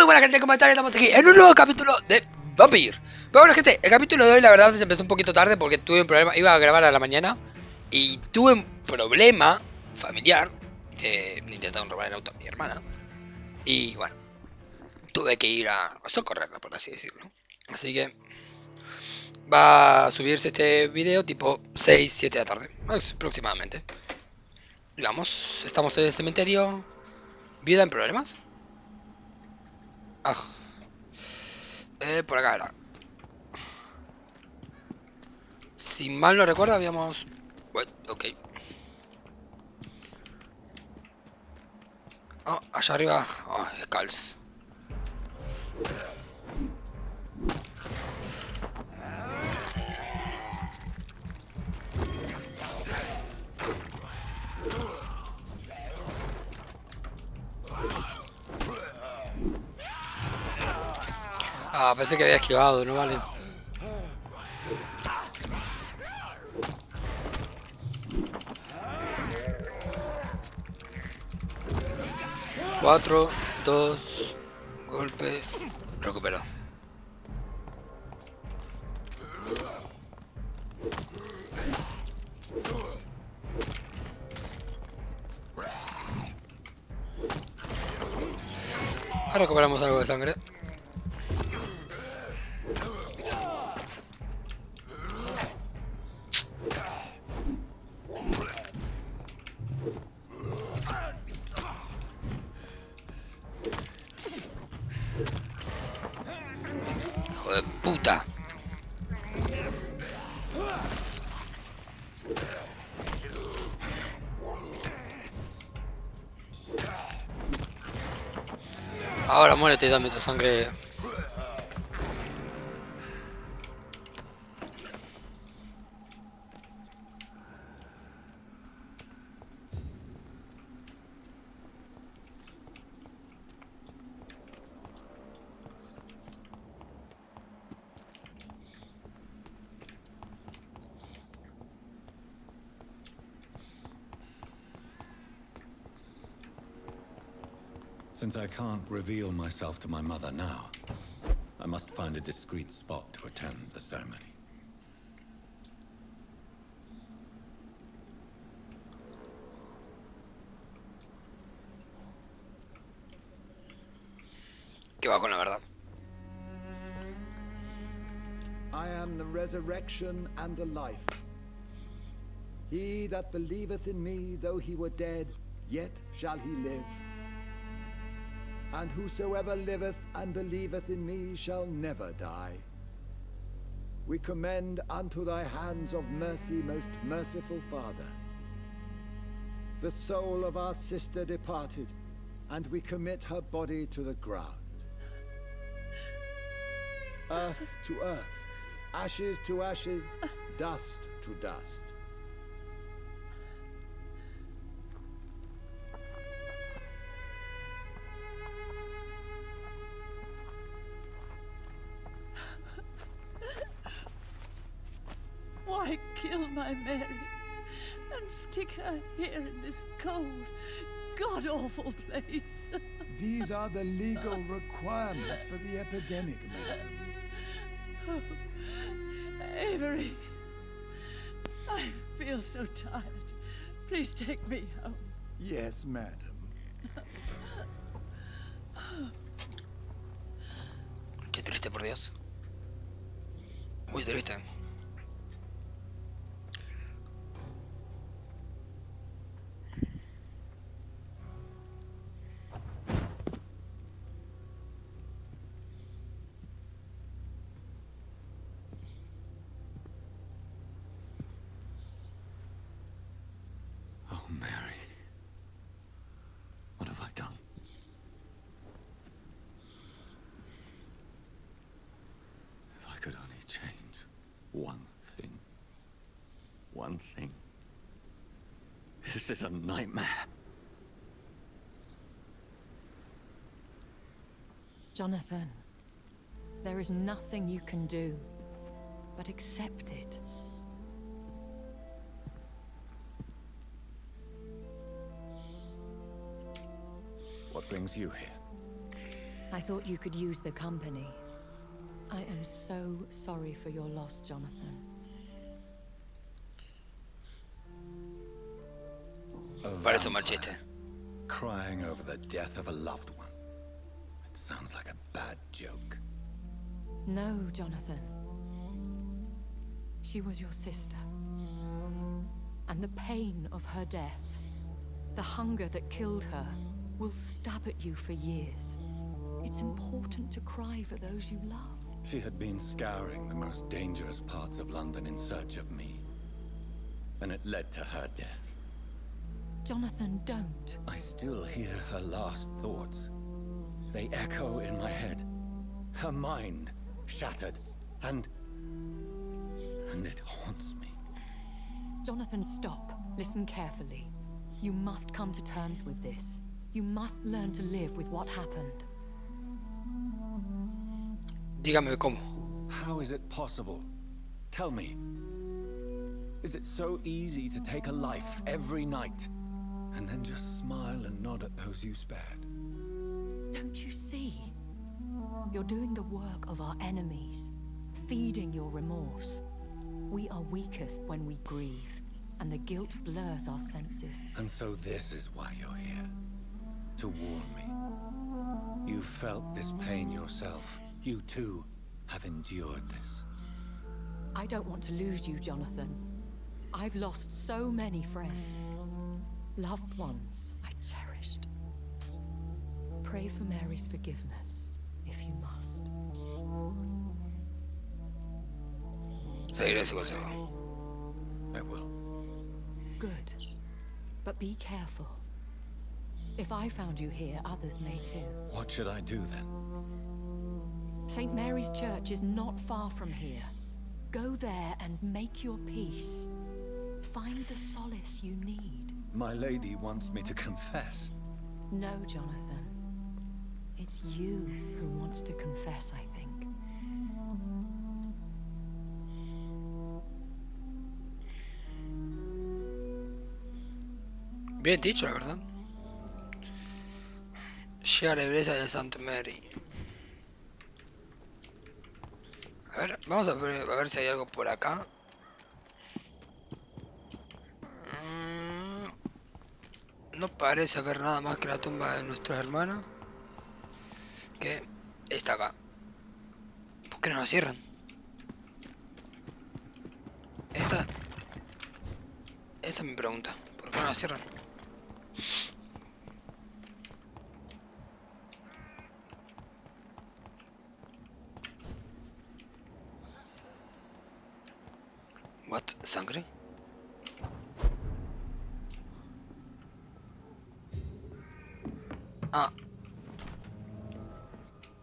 buena gente, ¿cómo están? Estamos aquí en un nuevo capítulo de Vampyr. Pero bueno gente, el capítulo de hoy la verdad se empezó un poquito tarde porque tuve un problema, iba a grabar a la mañana y tuve un problema familiar. Me intentaron robar el auto a mi hermana y bueno, tuve que ir a socorrerla, por así decirlo. Así que va a subirse este video tipo 6, 7 de la tarde, aproximadamente. Digamos, estamos en el cementerio. ¿Vida en problemas? Ah, por acá era. Si mal no recuerdo, habíamos... Bueno, ok. Oh, allá arriba... Oh, Scals. Ah, pensé que había esquivado, no vale. Cuatro, dos, golpe, recupero. Ahora recuperamos algo de sangre. Hijo de puta. Ahora muérete y dame tu sangre. Since I can't reveal myself to my mother now, I must find a discreet spot to attend the ceremony. Que va con la verdad. I am the resurrection and the life. He that believeth in me, though he were dead, yet shall he live. And whosoever liveth and believeth in me shall never die. We commend unto thy hands of mercy, most merciful Father, the soul of our sister departed, and we commit her body to the ground. Earth to earth, ashes to ashes, dust to dust. Why kill my Mary and stick her here in this cold, god-awful place? These are the legal requirements for the epidemic, madam. Oh, Avery, I feel so tired. Please take me home. Yes, madam. Qué triste, por Dios. Muy triste. Oh, Mary. What have I done? If I could only change one thing. One thing. This is a nightmare. Jonathan, there is nothing you can do but accept it. What brings you here? I thought you could use the company. I am so sorry for your loss, Jonathan. Parece un mal chiste. Crying over the death of a loved one. It sounds like a bad joke. No, Jonathan. She was your sister. And the pain of her death, the hunger that killed her, will stab at you for years. It's important to cry for those you love. She had been scouring the most dangerous parts of London in search of me. And it led to her death. Jonathan, don't. I still hear her last thoughts. They echo in my head. Her mind shattered, and it haunts me. Jonathan, stop. Listen carefully. You must come to terms with this. You must learn to live with what happened. Dígame cómo. How is it possible? Tell me. Is it so easy to take a life every night, and then just smile and nod at those you spared? Don't you see? You're doing the work of our enemies, feeding your remorse. We are weakest when we grieve, and the guilt blurs our senses. And so this is why you're here. To warn me. You felt this pain yourself. You too have endured this. I don't want to lose you, Jonathan. I've lost so many friends. Loved ones I cherished. Pray for Mary's forgiveness, if you must. Seguiré su consejo. I will. Good. But be careful. If I found you here, others may too. What should I do then? St. Mary's Church is not far from here. Go there and make your peace. Find the solace you need. My lady wants me to confess. No, Jonathan. It's you who wants to confess, I think. Bien dicho, la verdad. Llega a la iglesia de St. Mary. A ver, vamos a ver si hay algo por acá. No parece haber nada más que la tumba de nuestra hermana. Que está acá. ¿Por qué no la cierran? Esta es mi pregunta. ¿Por qué no la cierran? What? ¿Sangre? Ah.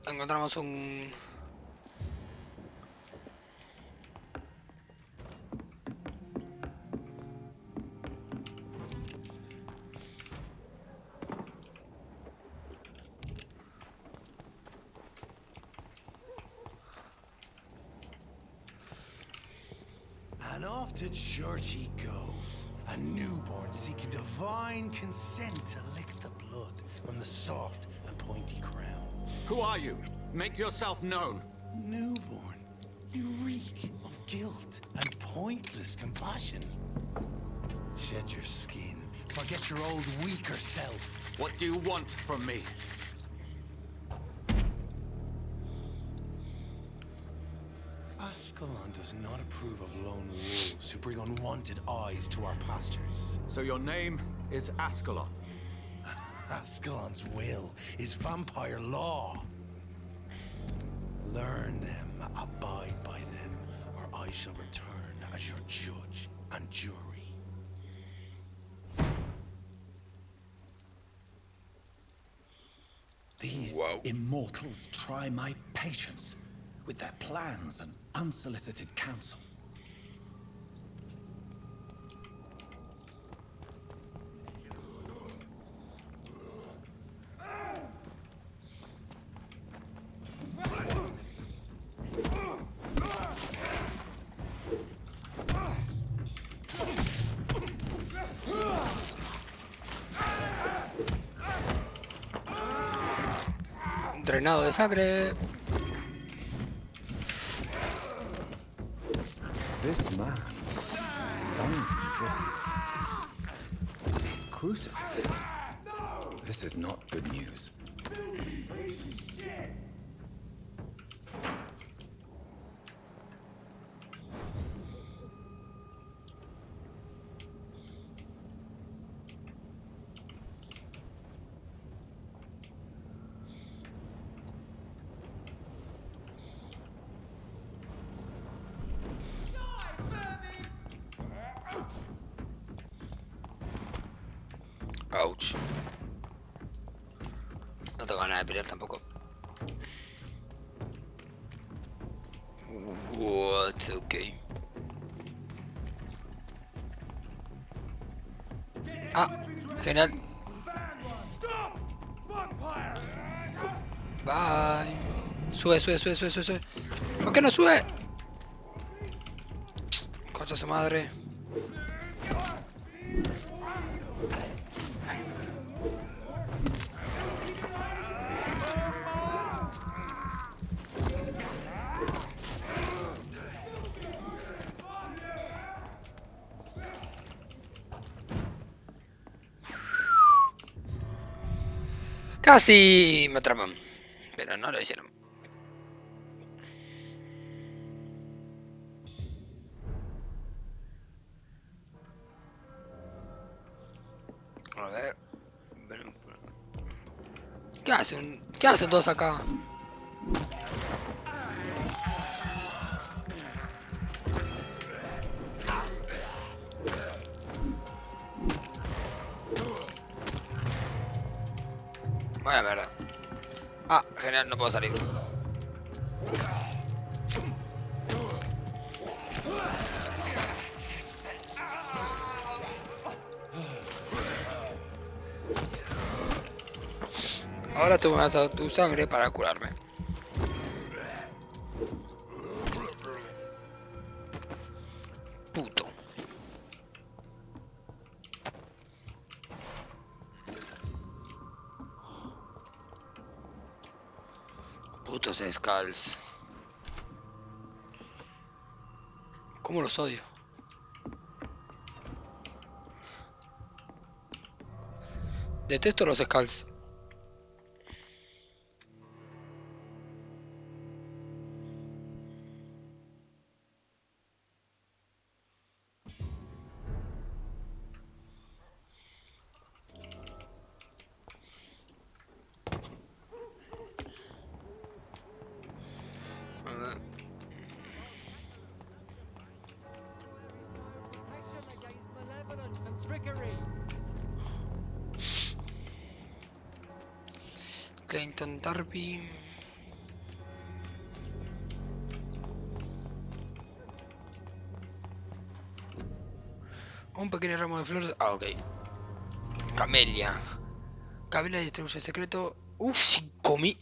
Encontramos un... And off to church he goes, a newborn seeking divine consent to lick the blood from the soft and pointy crown. Who are you? Make yourself known. Newborn, you reek of guilt and pointless compassion. Shed your skin, forget your old weaker self. What do you want from me? Ascalon does not approve of lone wolves who bring unwanted eyes to our pastures. So your name is Ascalon? Ascalon's will is vampire law. Learn them, abide by them, or I shall return as your judge and jury. These immortals try my patience with their plans and unsolicited counsel. Drenado de sangre. This man, stunning his crucifix. This is not good news. Ouch. No tengo ganas de pelear tampoco. What? Okay. Ah, genial. Bye. Sube, sube, sube, sube, sube, sube. ¿Por qué no sube? Concha su madre. Casi me atrapan, pero no lo hicieron. A ver. ¿Qué hacen? ¿Qué hacen todos acá? Vaya mierda. Ah, genial, no puedo salir. Ahora tú me vas a dar tu sangre para curarme. Puto. Putos Skulls. ¿Cómo los odio? Detesto los Skulls. Clinton Darby. Un pequeño ramo de flores. Ah, ok. Camelia. Camelia distribuye secreto. Uf, 5000.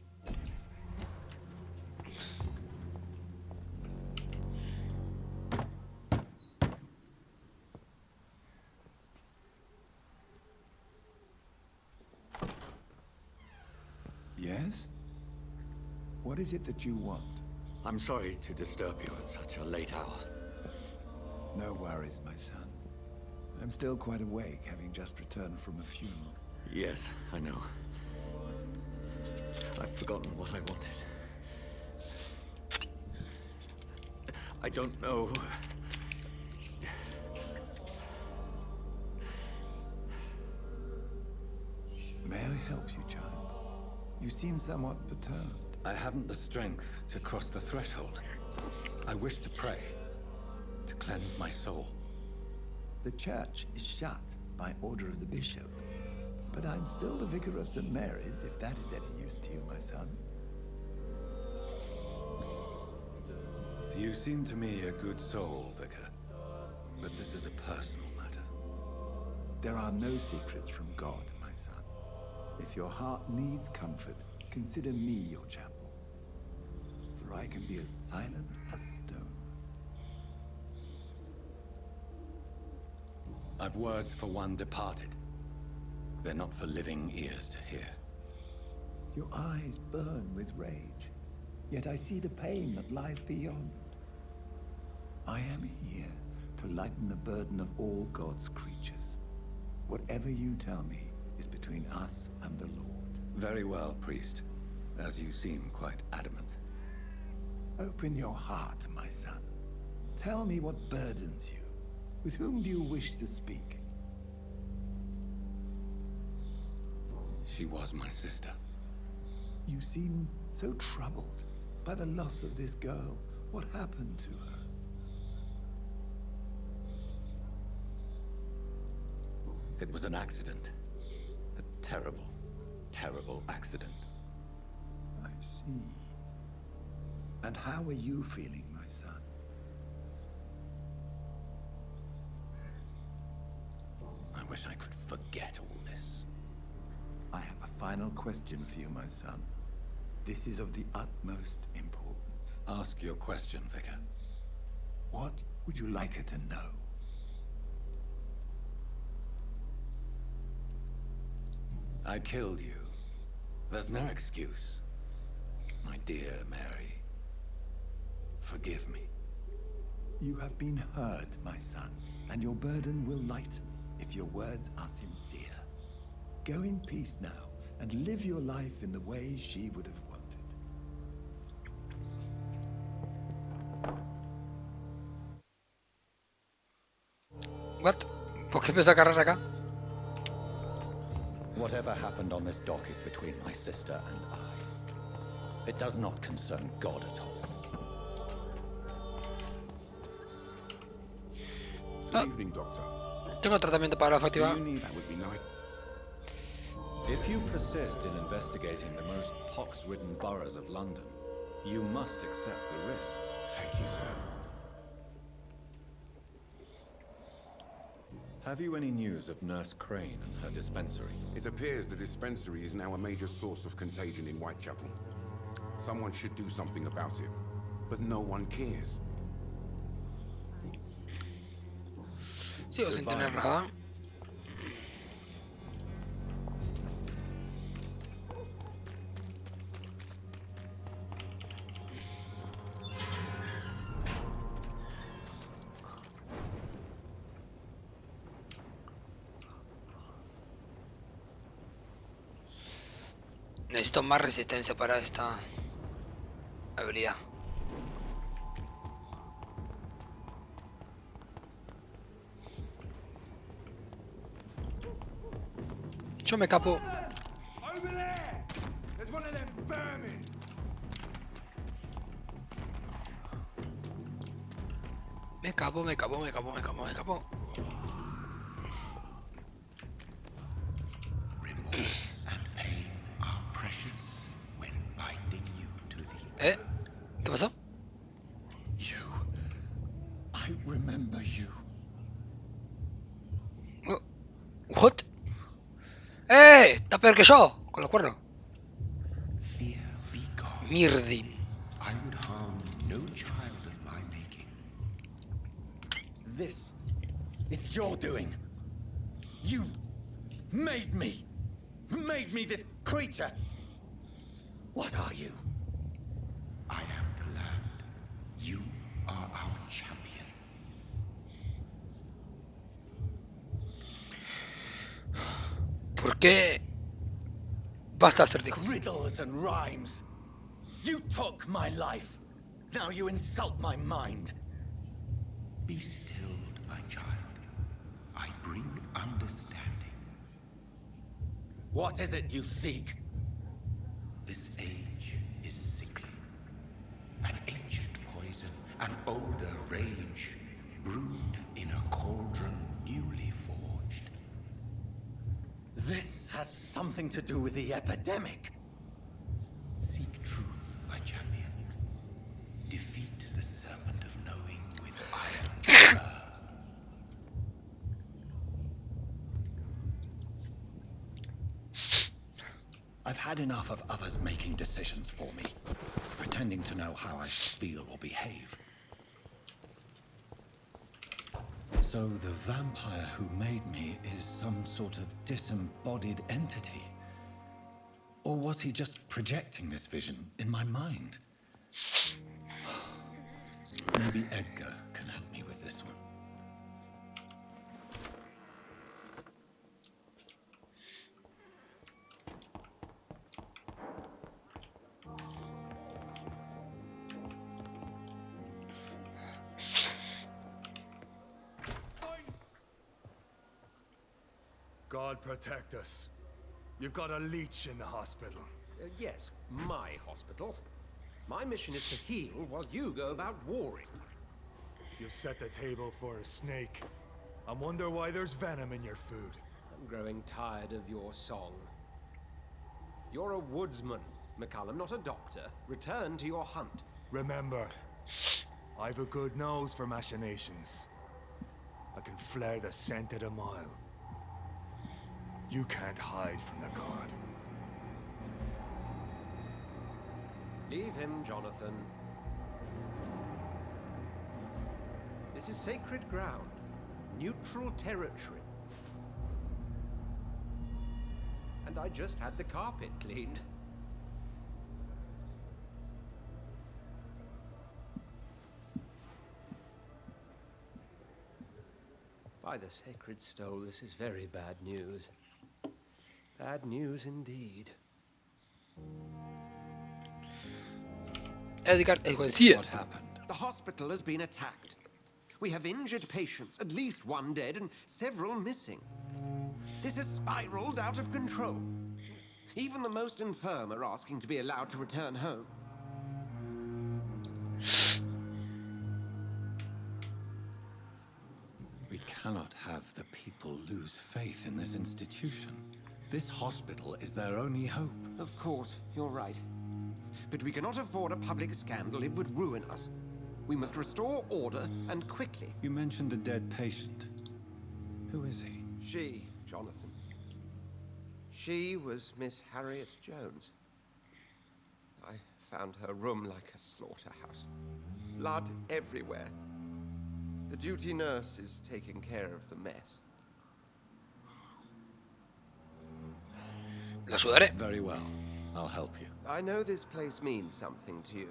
Yes? What is it that you want? I'm sorry to disturb you at such a late hour. No worries, my son. I'm still quite awake, having just returned from a funeral. Yes, I know. I've forgotten what I wanted. I don't know. May I help you, child? You seem somewhat perturbed. I haven't the strength to cross the threshold. I wish to pray, to cleanse my soul. The church is shut by order of the bishop. But I'm still the vicar of St. Mary's, if that is any use to you, my son. You seem to me a good soul, Vicar. But this is a personal matter. There are no secrets from God, my son. If your heart needs comfort, consider me your chapel. For I can be as silent as stone. I've words for one departed. They're not for living ears to hear. Your eyes burn with rage, yet I see the pain that lies beyond. I am here to lighten the burden of all God's creatures. Whatever you tell me is between us and the Lord. Very well, priest. As you seem quite adamant. Open your heart, my son. Tell me what burdens you. With whom do you wish to speak? She was my sister. You seem so troubled by the loss of this girl. What happened to her? It was an accident. A terrible, terrible accident. I see. And how are you feeling, my son? I wish I could forget all this. I have a final question for you, my son. This is of the utmost importance. Ask your question, Vicar. What would you like her to know? I killed you. There's no excuse. My dear Mary, forgive me. You have been heard, my son, and your burden will lighten if your words are sincere. Go in peace now, and live your life in the way she would have wanted. What? ¿Por qué empieza a cargar acá? Whatever happened on this dock is between my sister and I. It does not concern God at all. Good evening, Doctor. Tengo tratamiento para la fatiga. That would be nice. If you persist in investigating the most pox-ridden boroughs of London, you must accept the risks. Thank you, sir. Have you any news of Nurse Crane and her dispensary? It appears the dispensary is now a major source of contagion in Whitechapel. Someone should do something about it, but no one cares. Sigo sin tener nada. Necesito más resistencia para esta habilidad. Yo me capo. Over there! There's one of them vermin! Me capo. Remorse and pain are precious when binding you to the ¿Qué pasó? You. I remember you. What? Está peor que yo, con los cuernos. Fear be gone. Mirdin. I would harm no child of my making. This is your doing. You made me this creature. What are you? I am the land. You are our champion. ¿Por qué? Basta, acertijo. Riddles and rhymes. You took my life. Now you insult my mind. Be stilled, my child. I bring understanding. What is it you seek? This age is sickly. An ancient poison, an older rage, brewed in a cauldron newly forged. This has something to do with the epidemic. Seek truth, my champion. Defeat the serpent of knowing with iron. I've had enough of others making decisions for me, pretending to know how I feel or behave. So the vampire who made me is some sort of disembodied entity. Or was he just projecting this vision in my mind? Maybe Edgar can help me with this one. God protect us. You've got a leech in the hospital. Yes, my hospital. My mission is to heal while you go about warring. You've set the table for a snake. I wonder why there's venom in your food. I'm growing tired of your song. You're a woodsman, McCallum, not a doctor. Return to your hunt. Remember, I've a good nose for machinations. I can flare the scent at a mile. You can't hide from the god. Leave him, Jonathan. This is sacred ground. Neutral territory. And I just had the carpet cleaned. By the sacred stole, this is very bad news. Bad news indeed. Edgar es policía. What happened? The hospital has been attacked. We have injured patients, at least one dead and several missing. This has spiraled out of control. Even the most infirm are asking to be allowed to return home. We cannot have the people lose faith in this institution. This hospital is their only hope. Of course, you're right. But we cannot afford a public scandal. It would ruin us. We must restore order, and quickly. You mentioned the dead patient. Who is he? She, Jonathan. She was Miss Harriet Jones. I found her room like a slaughterhouse. Blood everywhere. The duty nurse is taking care of the mess. Lo ayudaré. Very well. I'll help you. I know this place means something to you.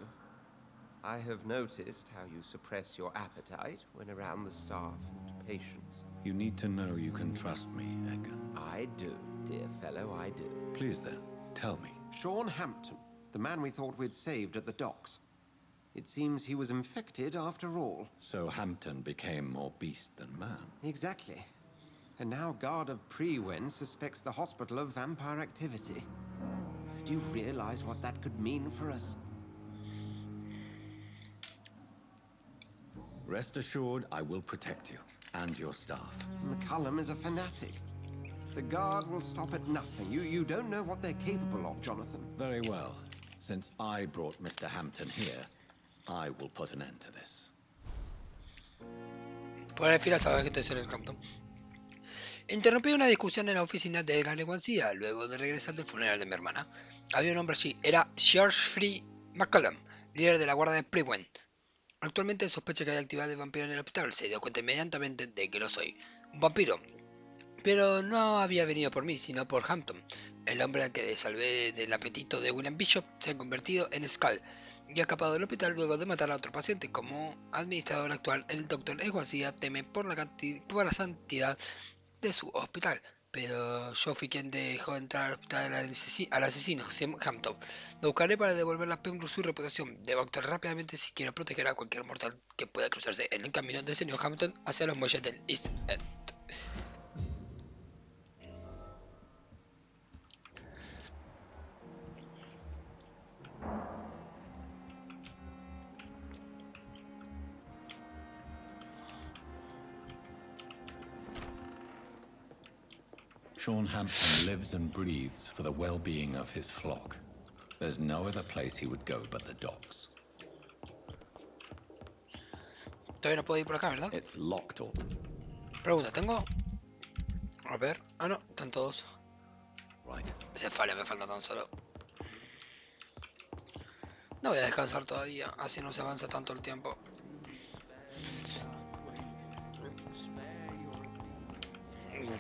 I have noticed how you suppress your appetite when around the staff and patients. You need to know you can trust me, Edgar. I do, dear fellow, I do. Please then, tell me. Sean Hampton, the man we thought we'd saved at the docks. It seems he was infected after all. So Hampton became more beast than man. Exactly. And now Guard of Prewen suspects the hospital of vampire activity. Do you realize what that could mean for us? Rest assured, I will protect you and your staff. McCallum is a fanatic. The Guard will stop at nothing. You don't know what they're capable of, Jonathan. Very well. Since I brought Mr. Hampton here, I will put an end to this. Poner filas a la gente en el Hampton. Interrumpí una discusión en la oficina de Edgar Leguancía luego de regresar del funeral de mi hermana. Había un hombre allí, era Geoffrey McCallum, líder de la guardia de Prewen. Actualmente sospecha que hay actividad de vampiro en el hospital. Se dio cuenta inmediatamente de que lo soy, un vampiro. Pero no había venido por mí, sino por Hampton. El hombre al que salvé del apetito de William Bishop se ha convertido en Skull y ha escapado del hospital luego de matar a otro paciente. Como administrador actual, el doctor Leguancía teme por la santidad de su hospital. Pero yo fui quien dejó entrar al hospital al asesino, Hampton. Lo buscaré para devolver la Pembroke su reputación. Debo actuar rápidamente si quiero proteger a cualquier mortal que pueda cruzarse en el camino del señor Hampton hacia los muelles del East End. Sean Hampton lives and breathes for the well-being of his flock. There's no other place he would go but the docks. Todavía no puedo ir por acá, ¿verdad? It's locked up. Pregunta, ¿tengo? A ver. Ah, no, están todos. Right. Ese falla me falta tan solo. No voy a descansar todavía, así no se avanza tanto el tiempo.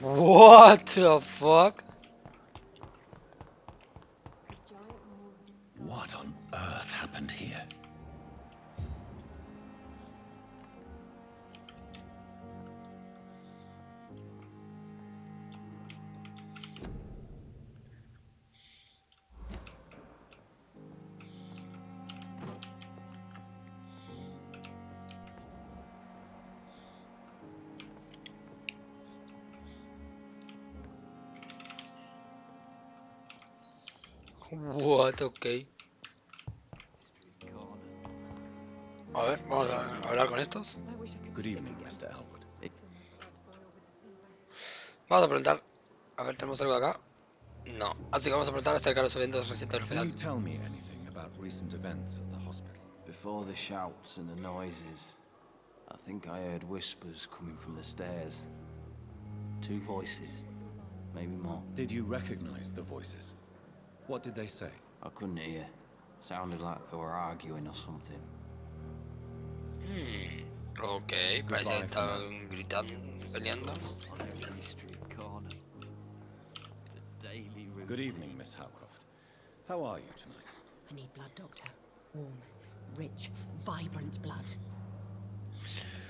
What the fuck? What on earth happened here? What, ok. A ver, vamos a hablar con estos. Good evening, Mr. Elwood. Vamos a preguntar. A ver, ¿tenemos algo acá? No. Así que vamos a preguntar acerca de los eventos recientes del Can you hospital. tell me anything about recent events at the hospital? Before the shouts and the noises, I think I heard whispers coming from the stairs. 2 voices, maybe more. Did you recognize the voices? What did they say? I couldn't hear. Sounded like they were arguing or something. Ok, parece que estaban gritando, peleando. Good evening, Miss Howcroft. How are you tonight? I need blood, Doctor. Warm, rich, vibrant blood.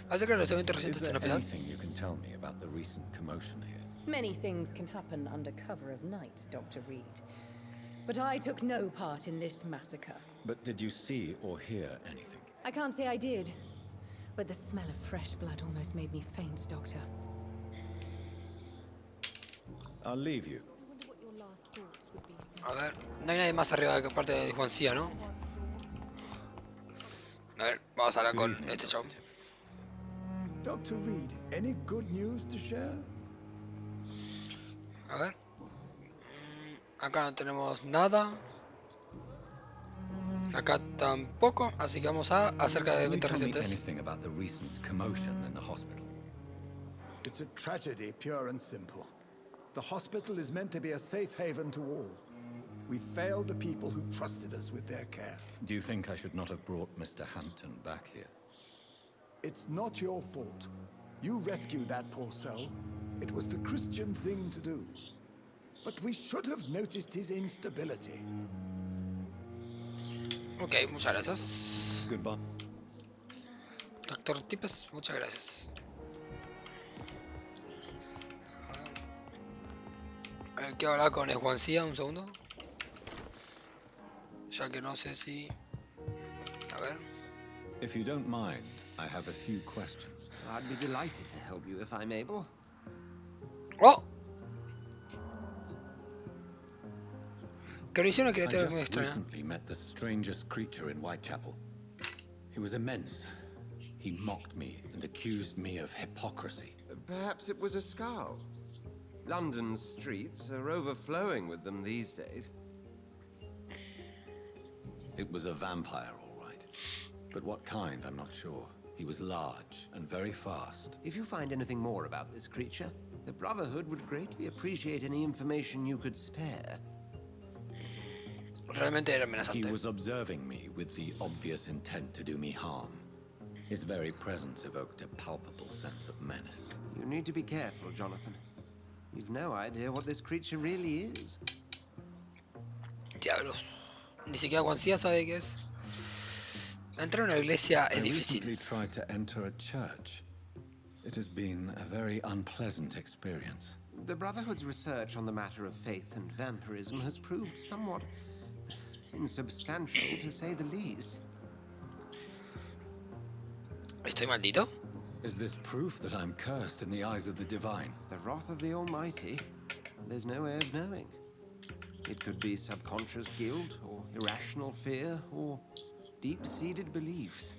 Acerca de los eventos Is recientes there en el hospital. anything you can tell me about the recent commotion here? Many things can happen under cover of night, Dr. Reed. But I took no part in this massacre. But did you see or hear anything? I can't say I did. But the smell of fresh blood almost made me faint, Doctor. I'll leave you. A ver, no hay nadie más arriba que parte de Juancía, ¿no? A ver, vamos a hablar con este chavo. Dr. Reed, any good news to share? A ver. Acá no tenemos nada. Acá tampoco, así que vamos a acerca de Can you eventos tell me recientes. anything about the recent commotion in the hospital? It's a tragedy, pure and simple. The hospital is meant to be a safe haven to all. We failed the people who trusted us with their care. Do you think I should not have brought Mr. Hampton back here? It's not your fault. You rescued that poor soul. It was the Christian thing to do. But we should have noticed his instability. Ok, muchas gracias. Goodbye. Doctor Tipes, muchas gracias. Quiero hablar con Juancía un segundo. Ya que no sé si... A ver. If you don't mind, I have a few questions. I'd be delighted to help you if I'm able. ¡Oh! Que hicieron una I criatura muy just extraña. recently met the strangest creature in Whitechapel. He was immense. He mocked me and accused me of hypocrisy. Perhaps it was a scowl. London's streets are overflowing with them these days. It was a vampire, all right. But what kind, I'm not sure. He was large and very fast. If you find anything more about this creature, the Brotherhood would greatly appreciate any information you could spare. Realmente era He amenazante. was observing me with the obvious intent to do me harm. His very presence evoked a palpable sense of menace. You need to be careful, Jonathan. You've no idea what this creature really is. Diablos. Ni siquiera Juancía sabe qué es. Entrar a una iglesia I es difícil. recently tried to enter a church. It has been a very unpleasant experience. The Brotherhood's research on the matter of faith and vampirism has proved somewhat insubstantial, to say the least. ¿Estoy maldito? Is this proof that I'm cursed in the eyes of the divine? The wrath of the Almighty? There's no way of knowing. It could be subconscious guilt, or irrational fear, or deep-seated beliefs.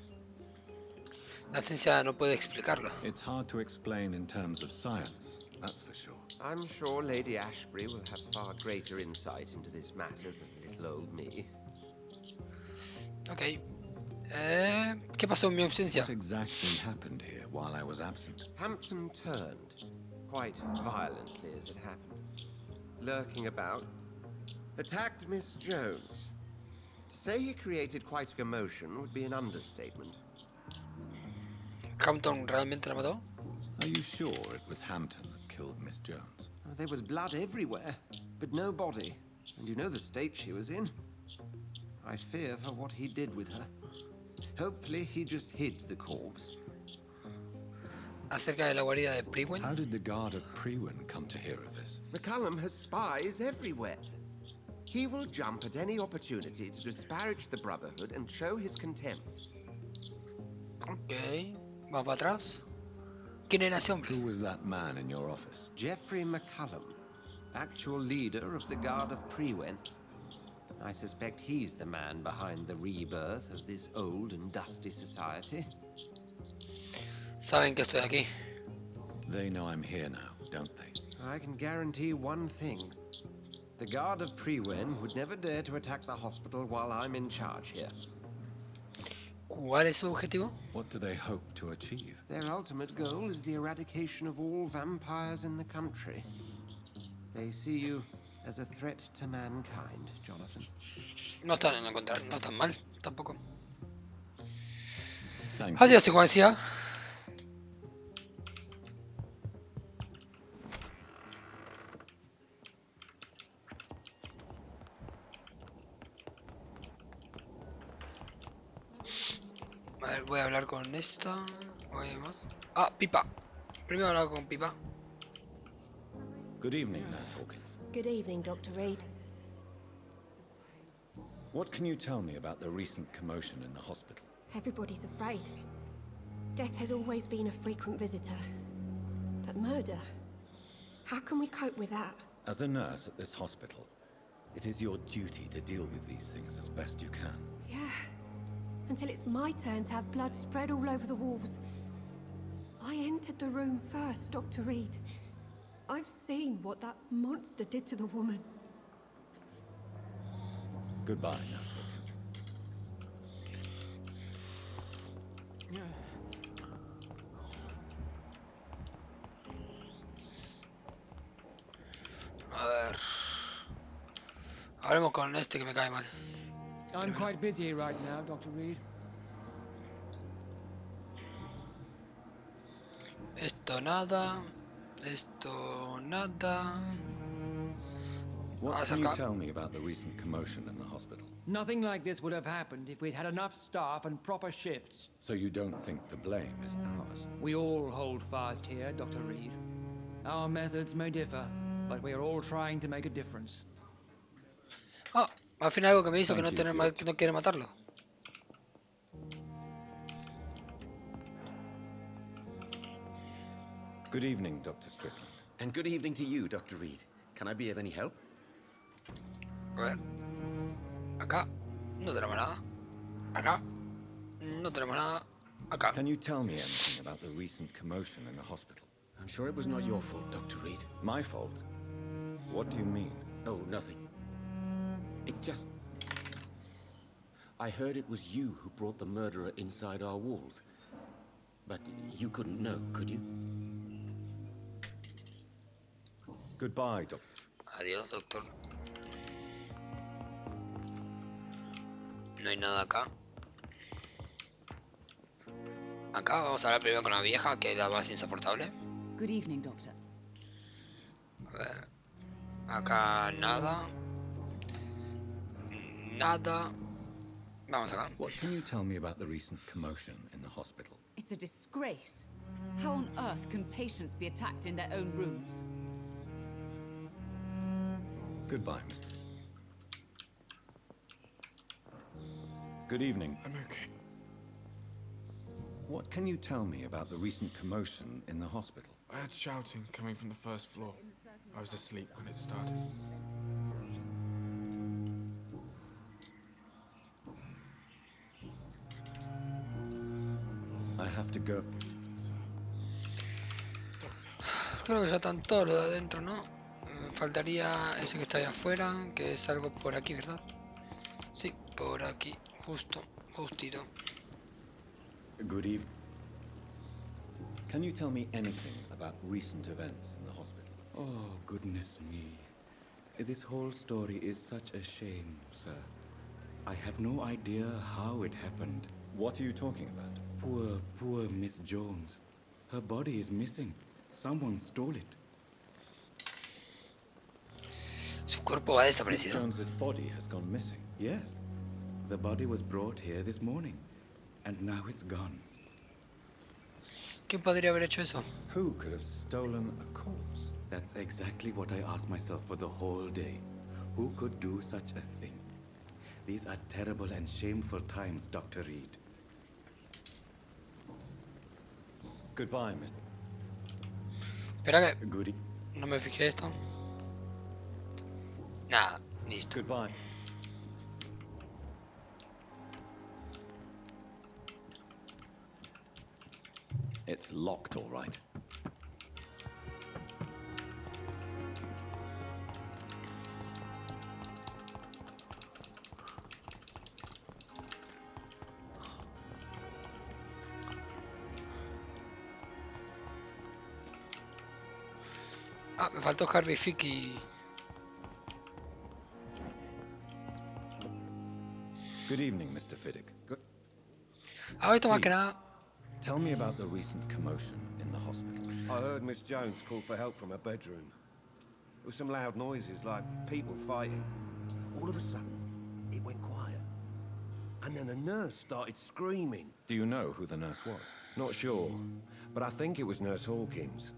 La ciencia no puede explicarlo. It's hard to explain in terms of science, that's for sure. I'm sure Lady Ashbury will have far greater insight into this matter than little old me. Ok. ¿Qué pasó en mi ausencia? What exactly happened here while I was absent? Hampton turned, quite violently as it happened, lurking about, attacked Miss Jones. To say he created quite a commotion would be an understatement. ¿Hampton realmente la mató? Are you sure it was Hampton that killed Miss Jones? There was blood everywhere, but no body. And you know the state she was in. I fear for what he did with her. Hopefully he just hid the corpse. Acerca de la guarida de Priwen. How did the guard of Priwen come to hear of this? McCallum has spies everywhere. He will jump at any opportunity to disparage the Brotherhood and show his contempt. Ok, vamos para atrás. ¿Quién era ese hombre? Who was that man in your office? Geoffrey McCallum, actual leader of the Guard of Priwen. I suspect he's the man behind the rebirth of this old and dusty society. Saben que estoy aquí. They know I'm here now, don't they? I can guarantee one thing. The Guard of Priwen would never dare to attack the hospital while I'm in charge here. ¿Cuál es su objetivo? What do they hope to achieve? Their ultimate goal is the eradication of all vampires in the country. They see you as a threat to mankind, Jonathan. No están en encontrar, no tan mal, tampoco. Thank Adiós, secuencia. A ver, voy a hablar con esta. Volvemos. Ah, Pipa. Primero hablar con Pipa. Good evening, Nurse Hawkins. Good evening, Dr. Reed. What can you tell me about the recent commotion in the hospital? Everybody's afraid. Death has always been a frequent visitor. But murder? How can we cope with that? As a nurse at this hospital, it is your duty to deal with these things as best you can. Yeah. Until it's my turn to have blood spread all over the walls. I entered the room first, Dr. Reed. I've seen what that monster did to the woman. Goodbye, Nurse Hawkins. A ver. Hablemos con este que me cae mal. I'm quite busy right now, Dr. Reed. Esto nada. Esto nada. What can you tell me about the recent commotion in the hospital? Nothing like this would have happened if we'd had enough staff and proper shifts. So you don't think the blame is ours? We all hold fast here, Dr. Reed. Our methods may differ, but we are all trying to make a difference. Ah, al final algo que me hizo que no quiere matarlo. Good evening, Dr. Strickland. And good evening to you, Dr. Reed. Can I be of any help? A ver. Acá no tenemos nada. Acá no tenemos nada. Acá. Can you tell me anything about the recent commotion in the hospital? I'm sure it was not your fault, Dr. Reed. My fault? What do you mean? Oh, nothing. It's just... I heard it was you who brought the murderer inside our walls. But you couldn't know, could you? Goodbye, Doc. Adiós, doctor. No hay nada acá. Acá vamos a hablar primero con la vieja, que es la más insoportable. Good evening, Doctor. A ver. Acá nada. Nada. Vamos acá. What can you tell me about the recent commotion in the hospital? It's a disgrace. How on earth can patients be attacked in their own rooms? Goodbye, Mr. Good evening. I'm okay. What can you tell me about the recent commotion in the hospital? I had shouting coming from the first floor. I was asleep when it started. I have to go. Creo que ya están todos los de adentro, ¿no? Faltaría ese que está ahí afuera, que es algo por aquí, ¿verdad? Sí, por aquí, justito. Good evening. Can you tell me anything about recent events in the hospital? Oh, goodness me. This whole story is such a shame, sir. I have no idea how it happened. What are you talking about? Poor Miss Jones. Her body is missing. Someone stole it. Su cuerpo ha desaparecido. Miss Jones's body has gone missing. Yes. The body was brought here this morning, and now it's gone. ¿Quién podría haber hecho eso? Who could have stolen a corpse? That's exactly what I asked myself for the whole day. Who could do such a thing? These are terrible and shameful times, Dr. Reed. Goodbye, Mr. Espera que... No me fijé esto. Nada, listo. Goodbye. It's locked, all right. Ah, me faltó Harvey Fick y... Good evening, Mr. Fiddick. Esto más que nada... Tell me about the recent commotion in the hospital. I heard Miss Jones call for help from her bedroom. There were some loud noises, like people fighting. All of a sudden, it went quiet. And then the nurse started screaming. Do you know who the nurse was? Not sure, but I think it was Nurse Hawkins.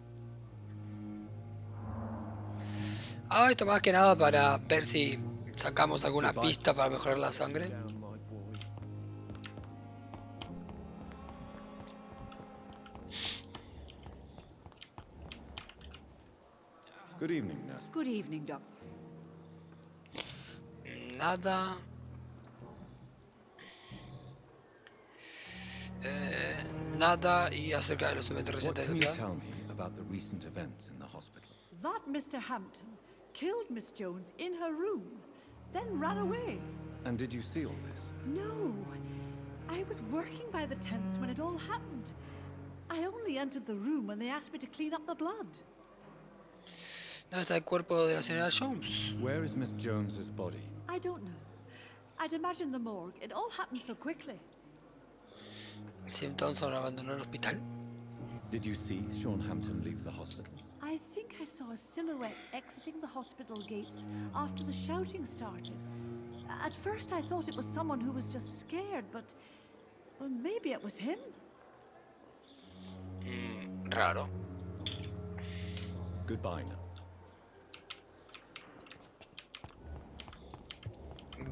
Esto más que nada para ver si sacamos alguna pista para mejorar la sangre. Good evening, nurse. Good evening, Doc. Nada. Nada y acerca de los eventos recientes. What can you tell me about the recent events in the hospital? That Mr. Hampton killed Miss Jones in her room, then ran away. And did you see all this? No. I was working by the tents when it all happened. I only entered the room when they asked me to clean up the blood. ¿Dónde está el cuerpo de la señora Jones? Where is Miss Jones's body? I don't know. I'd imagine the morgue. It all happened so quickly. Hampton abandonó el hospital. Did you see Sean Hampton leave the hospital? I think I saw a silhouette exiting the hospital gates after the shouting started. At first I thought it was someone who was just scared, but... well, maybe it was him. Raro. Goodbye now.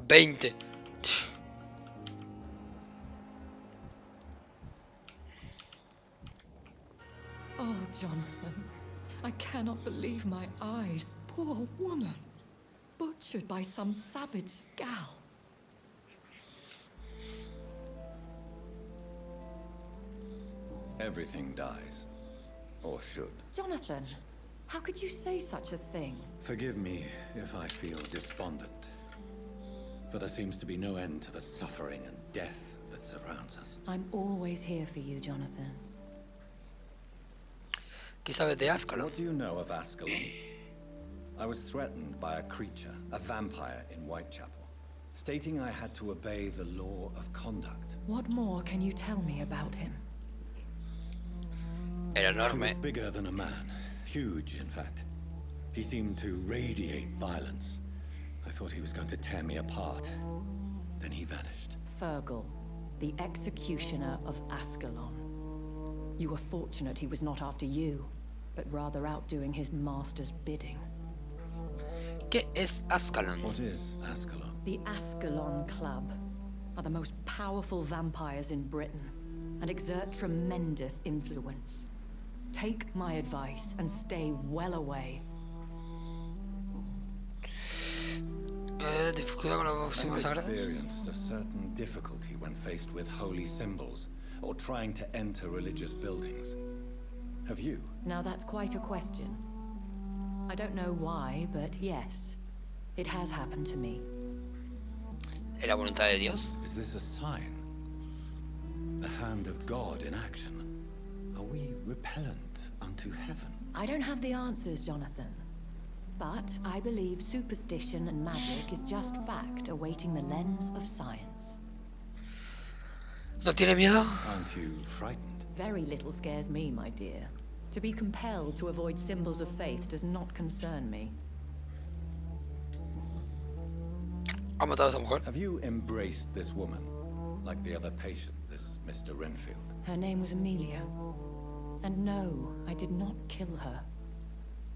20. Oh, Jonathan, I cannot believe my eyes. Poor woman. Butchered by some savage scowl. Everything dies. Or should. Jonathan, how could you say such a thing? Forgive me if I feel despondent. For there seems to be no end to the suffering and death that surrounds us. I'm always here for you, Jonathan. ¿Qué sabes de Ascalon? What do you know of Ascalon? I was threatened by a creature, a vampire in Whitechapel, stating I had to obey the law of conduct. What more can you tell me about him? Era He enorme. was bigger than a man. Huge, in fact. He seemed to radiate violence. I thought he was going to tear me apart. Then he vanished. Fergal, the executioner of Ascalon. You were fortunate he was not after you, but rather out doing his master's bidding. ¿Qué es Ascalon? What is Ascalon? The Ascalon Club are the most powerful vampires in Britain and exert tremendous influence. Take my advice and stay well away. Dificultad con los símbolos I've sagrados. experienced a certain difficulty when faced with holy symbols or trying to enter religious buildings. Have you? Now that's quite a question. I don't know why, but yes, it has happened to me. ¿Es la voluntad de Dios? Is this a sign? The hand of God in action? Are we repellent unto heaven? I don't have the answers, Jonathan. But I believe superstition and magic is just fact awaiting the lens of science. ¿No tiene miedo? Aren't you frightened? Very little scares me, my dear. To be compelled to avoid symbols of faith does not concern me. ¿Ha matado a esa mujer? Have you embraced this woman, like the other patient, this Mr. Renfield? Her name was Amelia. And no, I did not kill her.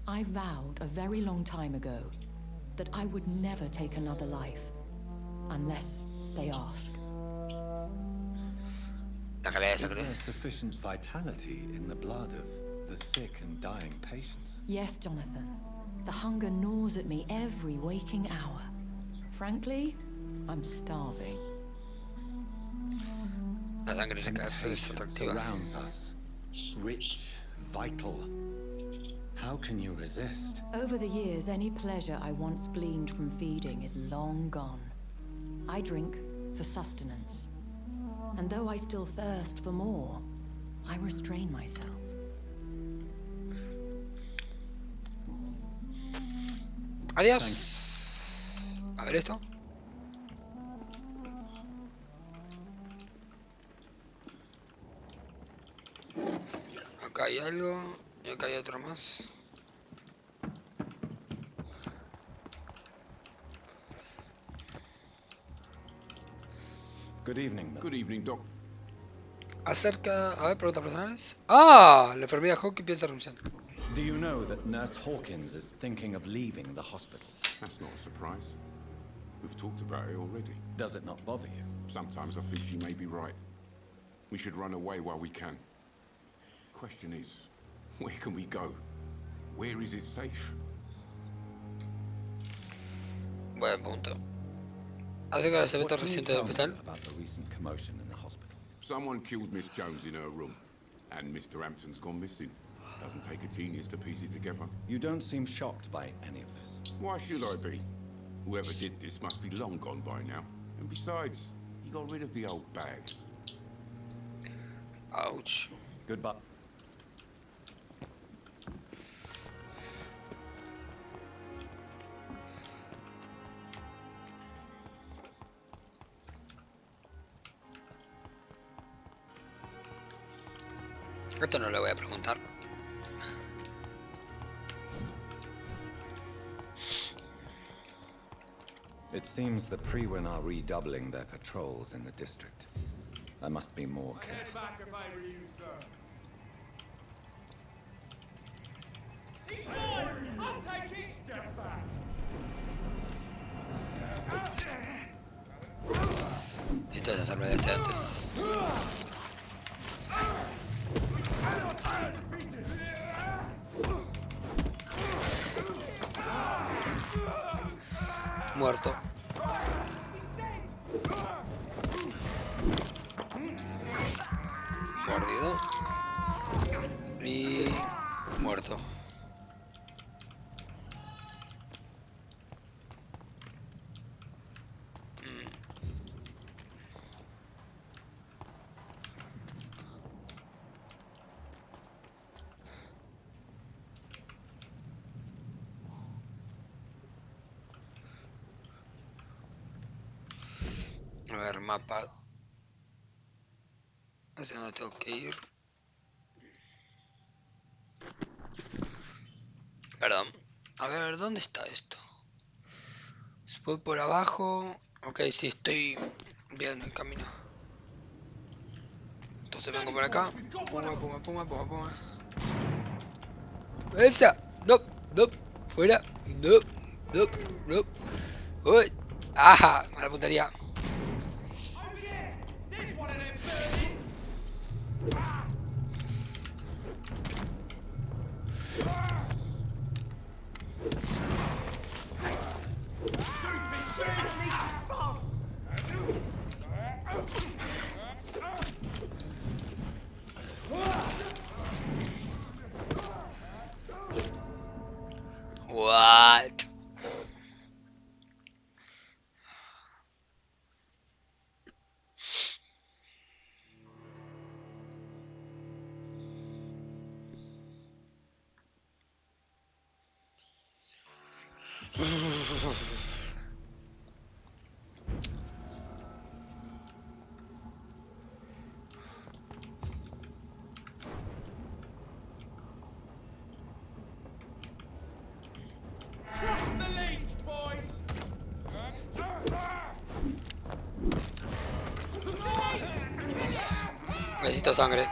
I vowed a very long time ago that I would never take another life, unless they ask. Is there sufficient vitality in the blood of the sick and dying patients? Yes, Jonathan. The hunger gnaws at me every waking hour. Frankly, I'm starving. La sangre es atractiva. Surrounds us. Rich, vital. How can you resist? Over the years, any pleasure I once gleaned from feeding is long gone. I drink for sustenance. And though I still thirst for more, I restrain myself. Adiós. A ver esto. Acá hay algo. Y acá hay otro más. Good evening, Good evening, Doc. Acerca... A ver, preguntas personales. ¡Ah! La enfermera Hawkins piensa renunciar. Do you know that Nurse Hawkins is thinking of leaving the hospital? That's not a surprise. We've talked about it already. Does it not bother you? Sometimes I think she may be right. We should run away while we can. Question is, where can we go? Where is it safe? Buen punto. Acerca de los eventos What can you recientes del tell me hospital. about the recent commotion in the hospital? Someone killed Miss Jones in her room, and Mr. Hampton's gone missing. Doesn't take a genius to piece it together. You don't seem shocked by any of this. Why should I be? Whoever did this must be long gone by now. And besides, he got rid of the old bag. Ouch. Goodbye. Esto no le voy a preguntar. It seems the Priwen are redoubling their patrols in the district. I must be more careful. Necesito deshacerme de este antes. Muerto. Mordido. Y muerto. A ver, mapa. ¿Hacia dónde tengo que ir? Perdón. A ver, ¿dónde está esto? Voy por abajo. Ok, sí, estoy bien el camino. Entonces vengo por acá. Puma, puma, puma, puma, puma. ¡Esa! ¡No! ¡No! ¡Fuera! ¡No! ¡No! ¡No! ¡Uy! ¡Ajá! Mala puntería. What? Crack the links, boys! Necesito sangre.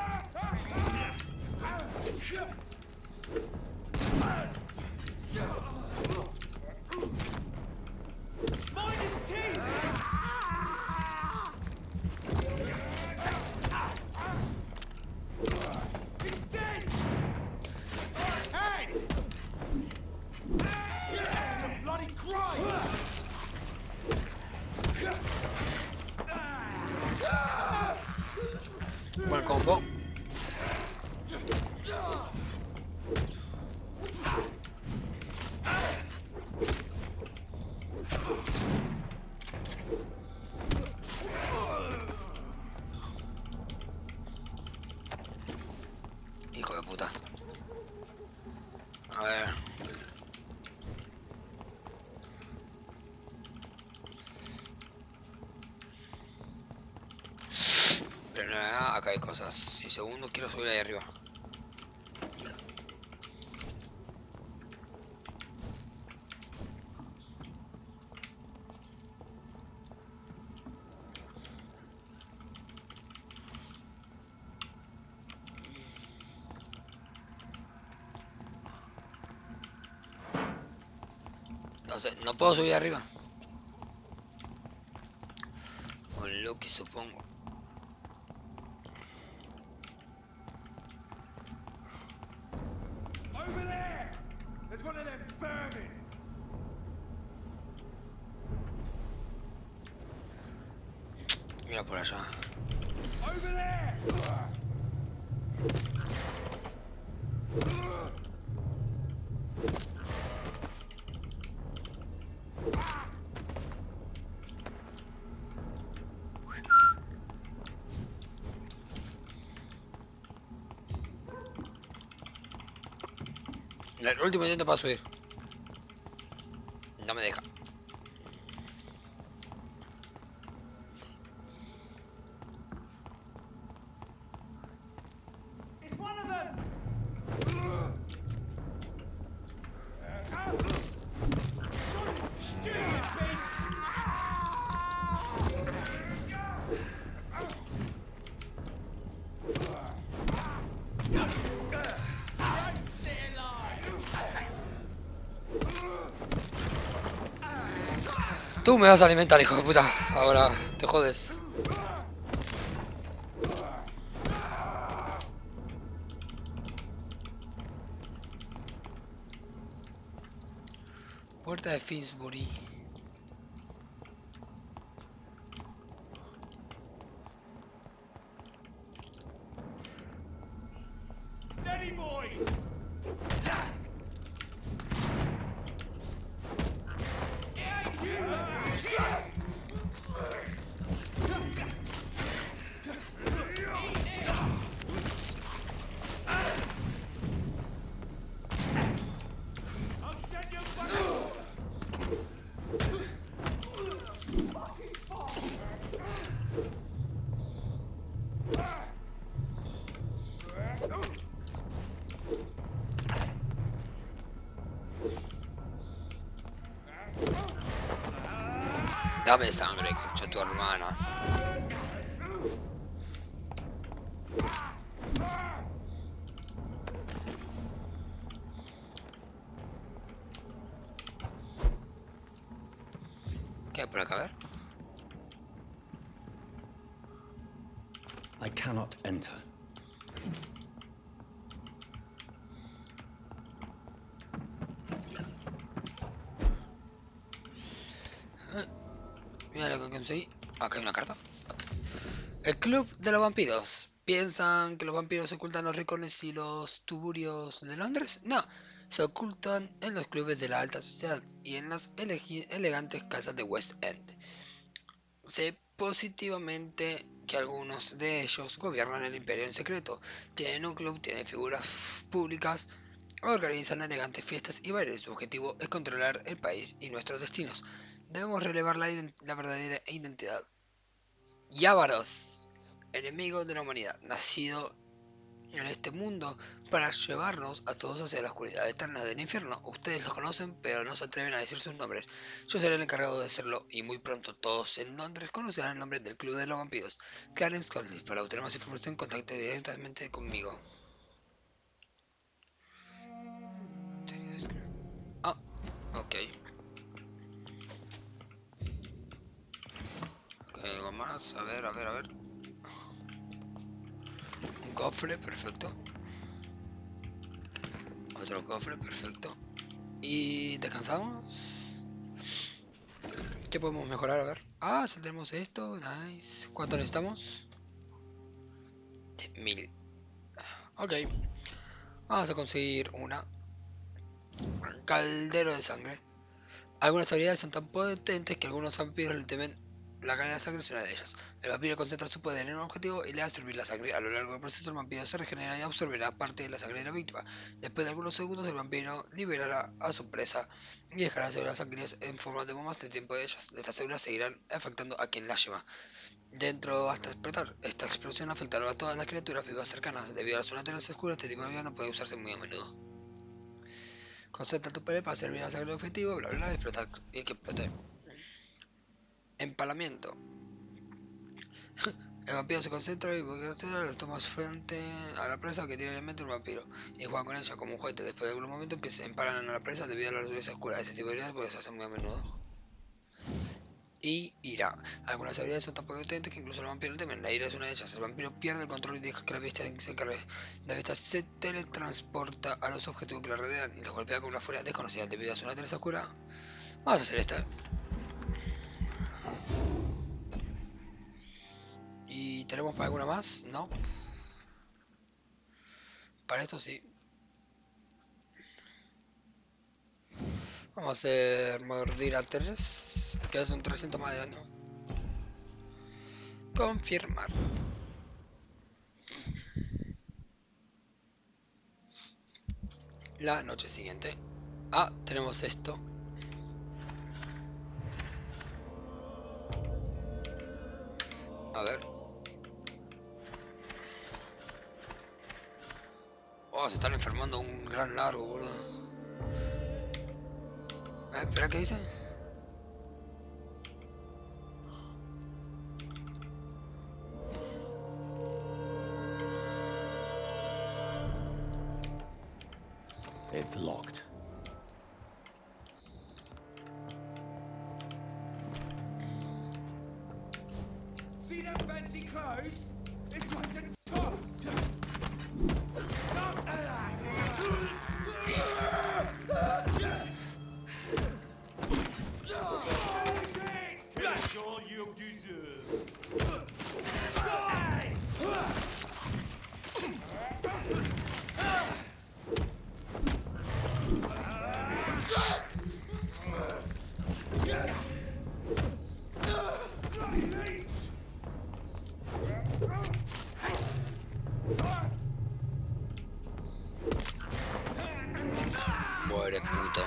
Buen combo. Hijo de puta. A ver. Pero nada, acá hay cosas. Y segundo, quiero subir ahí arriba. Entonces, no puedo subir arriba. Con lo que supongo. Over there! There's one of them vermin! Mira por allá. Over there! El último intento para subir. No me deja. It's one of them! Tú me vas a alimentar, hijo de puta. Ahora te jodes. Puerta de Finsbury. Steady, boy! Dame sangre, escucha tu hermana. ¿Qué hay por acá? A ver. I cannot enter. Mira lo que conseguí. Acá hay una carta. El club de los vampiros. ¿Piensan que los vampiros se ocultan en los rincones y los tuburios de Londres? No, se ocultan en los clubes de la alta sociedad y en las elegantes casas de West End. Sé positivamente que algunos de ellos gobiernan el imperio en secreto. Tienen un club, tienen figuras públicas, organizan elegantes fiestas y bailes. Su objetivo es controlar el país y nuestros destinos. Debemos relevar la verdadera identidad. Llegados, enemigo de la humanidad, nacido en este mundo para llevarnos a todos hacia la oscuridad eterna del infierno. Ustedes los conocen, pero no se atreven a decir sus nombres. Yo seré el encargado de hacerlo, y muy pronto todos en Londres conocerán el nombre del Club de los Vampiros. Clarence Conley. Para obtener más información, contacte directamente conmigo. Ah, ok. Ok, algo más. A ver. Un cofre, perfecto. Otro cofre, perfecto. ¿Y descansamos? ¿Qué podemos mejorar? A ver. Ah, ya tenemos esto. Nice. ¿Cuánto necesitamos? 1000. Ok. Vamos a conseguir una. Caldero de sangre. Algunas habilidades son tan potentes que algunos vampiros le temen. La calidad de sangre es una de ellas. El vampiro concentra su poder en un objetivo y le hace servir la sangre. A lo largo del proceso, el vampiro se regenera y absorberá parte de la sangre de la víctima. Después de algunos segundos, el vampiro liberará a su presa y dejará células sanguíneas en forma de bombas de tiempo de ellas. Estas células seguirán afectando a quien las lleva dentro hasta explotar. Esta explosión afectará a todas las criaturas vivas cercanas. Debido a su naturaleza oscura, este tipo de vida no puede usarse muy a menudo. Concentra tu poder para servir a la sangre objetivo, bla bla, y explotar. Y que explote. Empalamiento. El vampiro se concentra y toma frente a la presa que tiene en mente un vampiro y juega con ella como un juguete. Después de algún momento empalan a la presa debido a la luz oscura. Este tipo de habilidades puede hacerse muy a menudo. Y ira. Algunas habilidades son tan potentes que incluso el vampiro le temen. La ira es una de ellas. El vampiro pierde el control y deja que la bestia se encargue. La bestia se teletransporta a los objetivos que la rodean y los golpea con una furia desconocida debido a su naturaleza oscura. Vamos a hacer esta. ¿Y tenemos para alguna más? No. Para esto sí. Vamos a hacer mordir a 3, que es un 300 más de daño. Confirmar. La noche siguiente. Ah, tenemos esto. A ver. Oh, se están enfermando un gran largo, boludo. Espera, ¿qué dice? It's locked. See them fancy clothes? This one's a top. That's all you deserve. Die! Muere, puto.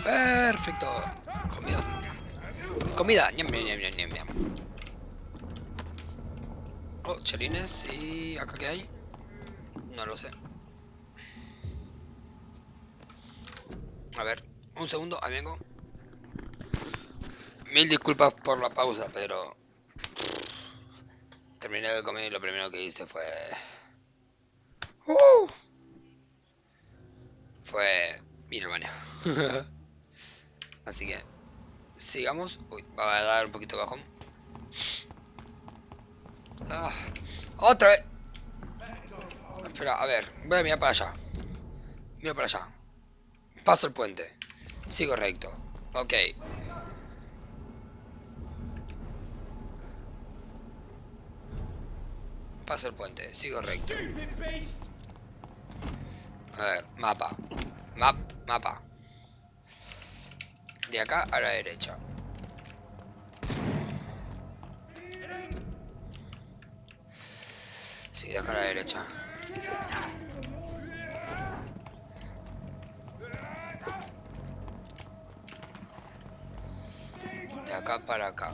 Perfecto. Comida. Comida. Ñam, ñam, ñam, ñam, ñam. Oh, chelines. ¿Y acá qué hay? No lo sé. A ver, un segundo, ahí vengo. Mil disculpas por la pausa, pero terminé de comer y lo primero que hice fue ir al baño. Así que sigamos. Uy, va a dar un poquito de bajón. Otra vez. Espera, a ver, voy a mirar para allá. Mira para allá. Paso el puente. Sigo recto. Ok. paso el puente, sigo recto. A ver, mapa. Mapa. De acá a la derecha. Sí, de acá a la derecha. De acá para acá.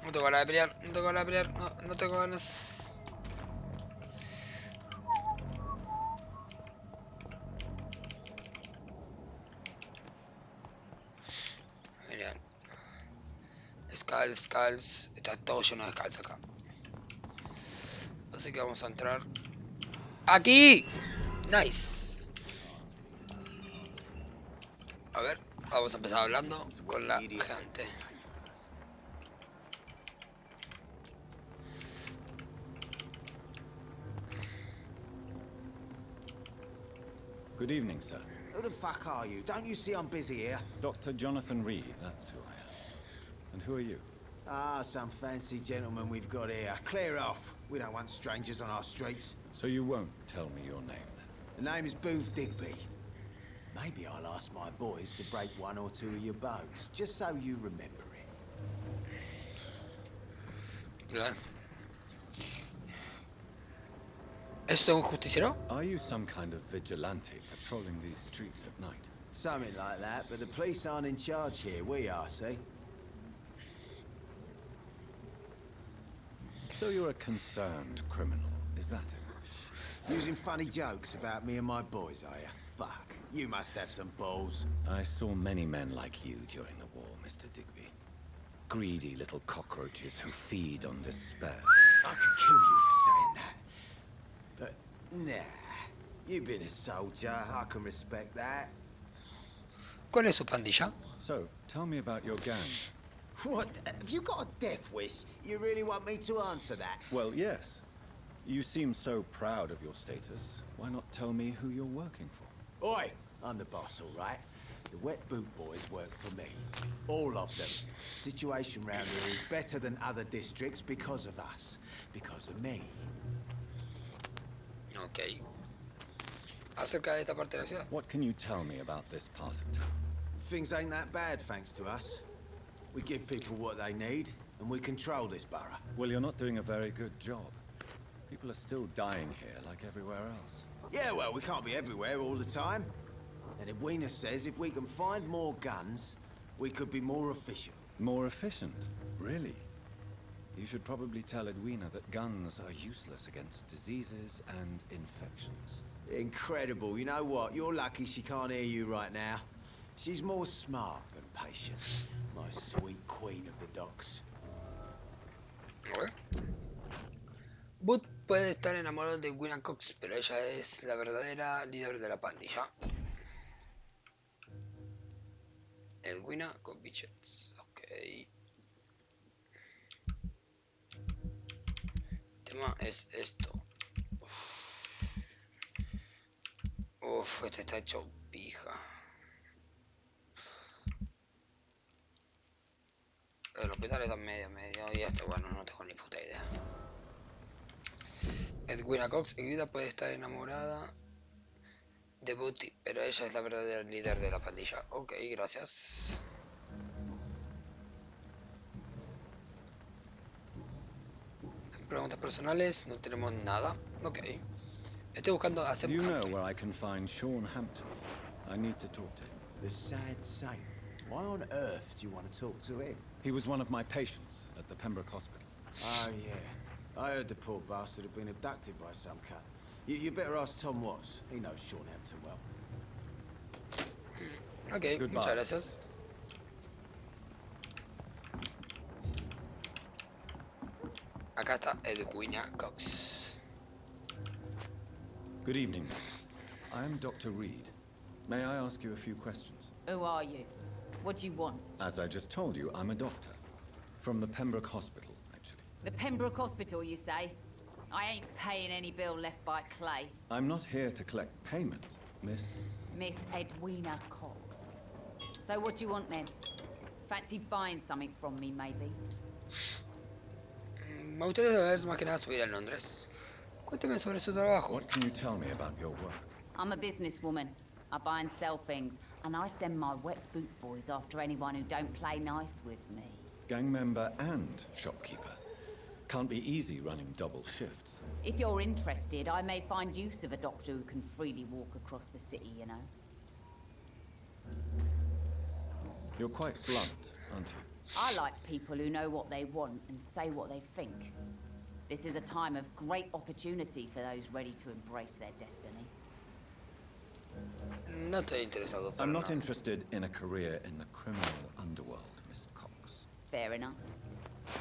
No tengo ganas de pelear, no tengo ganas de pelear, no tengo ganas. Miren. Scals, está todo lleno de scals acá. Así que vamos a entrar. ¡Aquí! Nice. A ver, vamos a empezar hablando con la gente. Good evening, sir. Who the fuck are you? Don't you see I'm busy here? Dr. Jonathan Reed, that's who I am. And who are you? Ah, some fancy gentleman we've got here. Clear off. We don't want strangers on our streets. So you won't tell me your name, then? The name is Booth Digby. Maybe I'll ask my boys to break one or two of your bones, just so you remember it. Claro. ¿Esto es un justiciero? Are you some kind of vigilante patrolling these streets at night? Something like that, but the police aren't in charge here. We are, see? So you're a concerned criminal, is that it? Using funny jokes about me and my boys, are you? Fuck. You must have some balls. I saw many men like you during the war, Mr. Digby. Greedy little cockroaches who feed on despair. I could kill you for saying that. But, nah. You've been a soldier. I can respect that. ¿Cuál es su pandilla? So, tell me about your gang. What? Have you got a death wish? You really want me to answer that? Well, yes. You seem so proud of your status. Why not tell me who you're working for? Oi! I'm the boss, all right? The wet boot boys work for me. All of them. Situation round here is better than other districts because of us. Because of me. Ok. Acerca de esta parte de la ciudad. What can you tell me about this part of town? Things ain't that bad, thanks to us. We give people what they need, and we control this borough. Well, you're not doing a very good job. People are still dying here, like everywhere else. Yeah, well, we can't be everywhere all the time. And Edwina says if we can find more guns, we could be more efficient. More efficient? Really? You should probably tell Edwina that guns are useless against diseases and infections. Incredible. You know what? You're lucky she can't hear you right now. She's more smart than patient. My sweet queen of the docks. Booth puede estar enamorado de Edwina Cox, pero ella es la verdadera líder de la pandilla. Edwina con bichets. Ok. El tema es esto. Uf, este está hecho pija. El hospital está medio. Y este, bueno, no tengo ni puta idea. Edwina Cox, Edwina puede estar enamorada de Booty, pero ella es la verdadera líder de la pandilla. Ok, gracias. Preguntas personales, no tenemos nada. Ok. Estoy buscando a Do you know where I can find Sean Hampton? I need to talk to him. The sad saint. Why on earth do you want to talk to him? He was one of my patients at the Pembroke Hospital. Oh, yeah. I heard the poor bastard had been abducted by some cut. You better ask Tom Watts. He knows Sean Hampton well. Ok, Goodbye. Muchas gracias. Acá está Edwina Cox. Good evening, miss. I am Dr. Reed. May I ask you a few questions? Who are you? What do you want? As I just told you, I'm a doctor. From the Pembroke Hospital, actually. The Pembroke Hospital, you say? I ain't paying any bill left by Clay. I'm not here to collect payment, Miss Edwina Cox. So what do you want then? Fancy buying something from me, maybe? Me gustaría saber más que nada su vida en Londres. Cuénteme sobre su trabajo. What can you tell me about your work? I'm a businesswoman. I buy and sell things, and I send my wet boot boys after anyone who don't play nice with me. Gang member and shopkeeper. Can't be easy running double shifts. If you're interested, I may find use of a doctor who can freely walk across the city, you know. You're quite blunt, aren't you? I like people who know what they want and say what they think. This is a time of great opportunity for those ready to embrace their destiny. No estoy interesado. I'm not interested in a career in the criminal underworld, Miss Cox. Fair enough.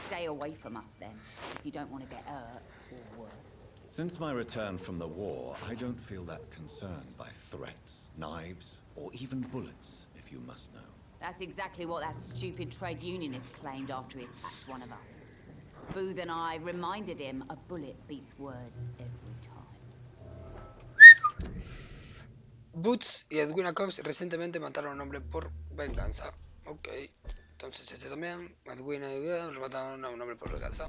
Stay away from us then, if you don't want to get hurt or worse. Since my return from the war, I don't feel that concerned by threats, knives, or even bullets, if you must know. That's exactly what that stupid trade unionist claimed after he attacked one of us. Booth and I reminded him a bullet beats words every time. Boots y Edwina Cox recientemente mataron a un hombre por venganza. Ok. Entonces este también. Edwina y Booth mataron a un hombre por venganza.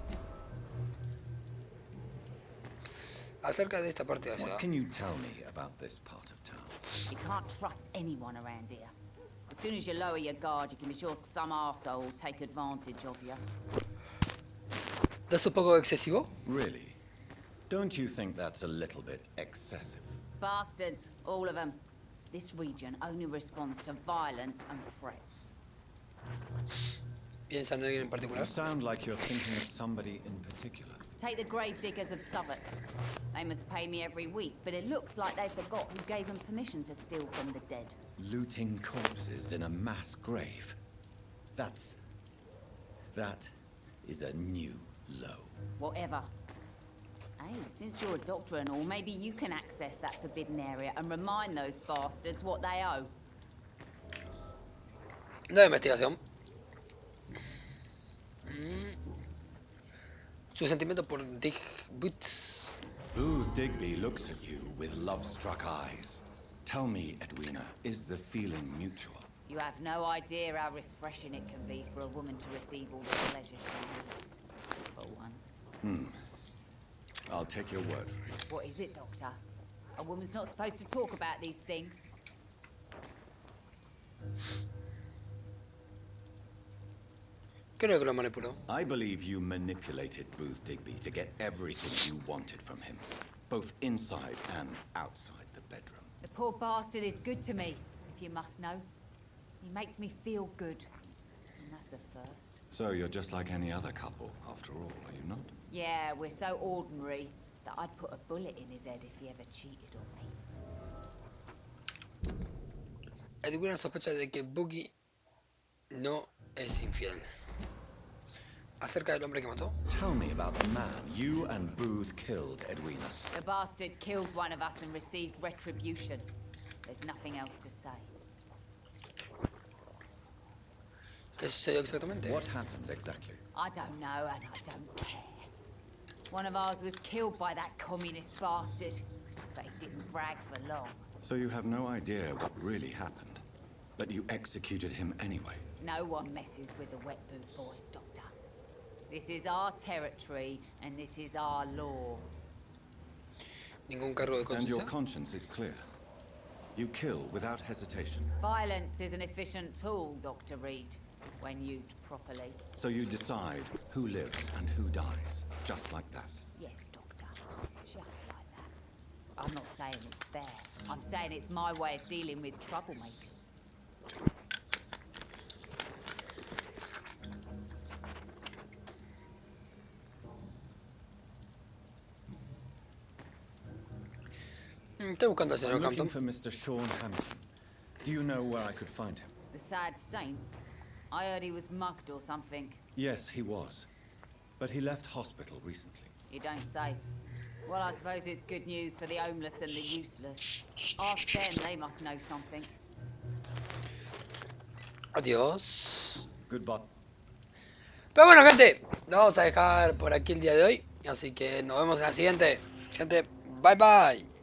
Acerca de esta parte de la ciudad. What can you tell me about this part of town? You can't trust anyone around here. As soon as you lower your guard, you can be sure some arsehole will take advantage of you. ¿No es un poco excesivo? Really? Don't you think that's a little bit excessive? Bastards, all of them. This region only responds to violence and threats. ¿Piensa en alguien en particular? You sound like you're thinking of somebody in particular. Take the grave diggers of Southwark. They must pay me every week, but it looks like they forgot who gave them permission to steal from the dead. Looting corpses in a mass grave. That is a new low. Whatever. Hey, since you're a doctor and all, maybe you can access that forbidden area and remind those bastards what they owe. No investigación. Su sentimiento por Dick Boots. Booth Digby looks at you with love-struck eyes. Tell me, Edwina, is the feeling mutual? You have no idea how refreshing it can be for a woman to receive all the pleasure she needs. For once. I'll take your word for it. What is it, Doctor? A woman's not supposed to talk about these things. Creo que lo manipuló. I believe you manipulated Booth Digby to get everything you wanted from him, both inside and outside the bedroom. The poor bastard is good to me, if you must know. He makes me feel good. And that's a first. So you're just like any other couple, after all, are you not? Yeah, we're so ordinary that I'd put a bullet in his head if he ever cheated on me. Edwina sospecha de que Boogie no es infiel. Acerca del hombre que mató. Tell me about the man you and Booth killed, Edwina. The bastard killed one of us and received retribution. There's nothing else to say. ¿Qué sucedió exactamente? What happened exactly? I don't know and I don't care. One of ours was killed by that communist bastard, but he didn't brag for long. So you have no idea what really happened, but you executed him anyway. No one messes with the wet boot boys, Doctor. This is our territory, and this is our law. Ningún cargo de And your conciencia. conscience is clear. You kill without hesitation. Violence is an efficient tool, Dr. Reed, when used properly. So you decide who lives and who dies, just like that. Yes, Doctor. Just like that. I'm not saying it's fair. I'm saying it's my way of dealing with troublemakers. Estoy buscando al señor I'm looking Hampton. for Mr. Sean Hampton. Do you know where I could find him? The sad saint? I heard he was mugged or something. Yes, he was. But he left hospital recently. You don't say. Well, I suppose it's good news for the homeless and the useless. Ask them, they must know something. Adiós. Goodbye. Pero bueno, gente, lo vamos a dejar por aquí el día de hoy. Así que nos vemos en la siguiente. Gente, bye bye.